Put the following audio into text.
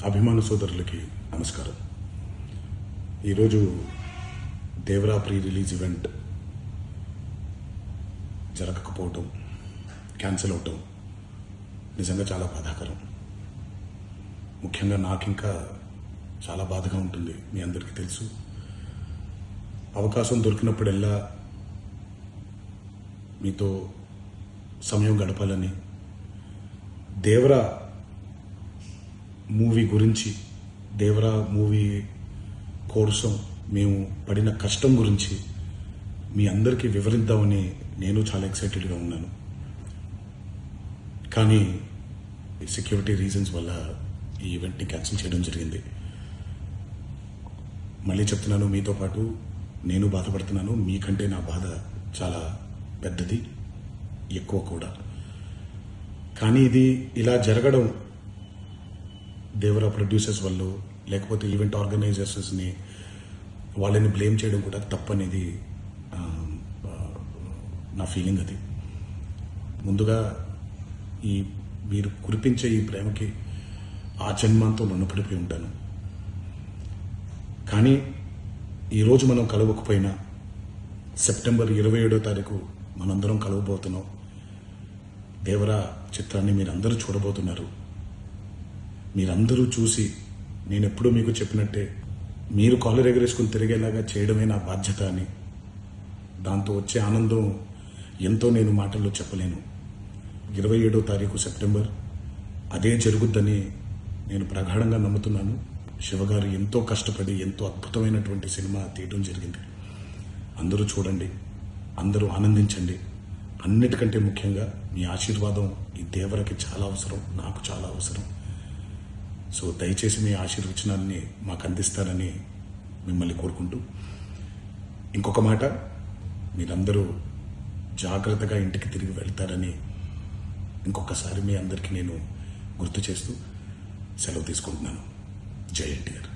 అభిమాన సోదరులకి నమస్కారం. ఈరోజు దేవరా ప్రీ రిలీజ్ ఈవెంట్ జరగకపోవటం, క్యాన్సిల్ అవటం నిజంగా చాలా బాధాకరం. ముఖ్యంగా నాకు ఇంకా చాలా బాధగా ఉంటుంది. మీ అందరికీ తెలుసు, అవకాశం దొరికినప్పుడల్లా మీతో సమయం గడపాలని, దేవరా మూవీ గురించి, దేవరా మూవీ కోసం మేము పడిన కష్టం గురించి మీ అందరికీ వివరిద్దామని నేను చాలా ఎక్సైటెడ్గా ఉన్నాను. కానీ సెక్యూరిటీ రీజన్స్ వల్ల ఈ ఈవెంట్ని క్యాన్సిల్ చేయడం జరిగింది. మళ్ళీ చెప్తున్నాను, మీతో పాటు నేను బాధపడుతున్నాను. మీకంటే నా బాధ చాలా పెద్దది, ఎక్కువ కూడా. కానీ ఇది ఇలా జరగడం దేవరా ప్రొడ్యూసర్స్ వల్ల, లేకపోతే ఈవెంట్ ఆర్గనైజర్స్ని వాళ్ళని బ్లేమ్ చేయడం కూడా తప్పనేది నా ఫీలింగ్. అది ముందుగా మీరు కురిపించే ఈ ప్రేమకి ఆ జన్మంతో రుణపడిపోయి ఉంటాను. కానీ ఈరోజు మనం కలవకపోయినా సెప్టెంబర్ 27వ తారీఖు మనందరం కలవబోతున్నాం. దేవరా చిత్రాన్ని మీరందరూ చూడబోతున్నారు. మీరందరూ చూసి, నేను ఎప్పుడూ మీకు చెప్పినట్టే, మీరు కాలర్ ఎగరేసుకుని తిరిగేలాగా చేయడమే నా బాధ్యత అని, దాంతో వచ్చే ఆనందం ఎంతో నేను మాటల్లో చెప్పలేను. 27వ తారీఖు సెప్టెంబర్ అదే జరుగుద్దని నేను ప్రగాఢంగా నమ్ముతున్నాను. శివగారు ఎంతో కష్టపడి ఎంతో అద్భుతమైనటువంటి సినిమా తీయడం జరిగింది. అందరూ చూడండి, అందరూ ఆనందించండి. అన్నిటికంటే ముఖ్యంగా మీ ఆశీర్వాదం ఈ దేవరకి చాలా అవసరం, నాకు చాలా అవసరం. సో దయచేసి మీ ఆశీర్వచనాన్ని మాకు అందిస్తారని మిమ్మల్ని కోరుకుంటూ, ఇంకొక మాట, మీరందరూ జాగ్రత్తగా ఇంటికి తిరిగి వెళ్తారని ఇంకొకసారి మీ అందరికీ నేను గుర్తు చేస్తూ సెలవు తీసుకుంటున్నాను. జై ఎన్టీఆర్.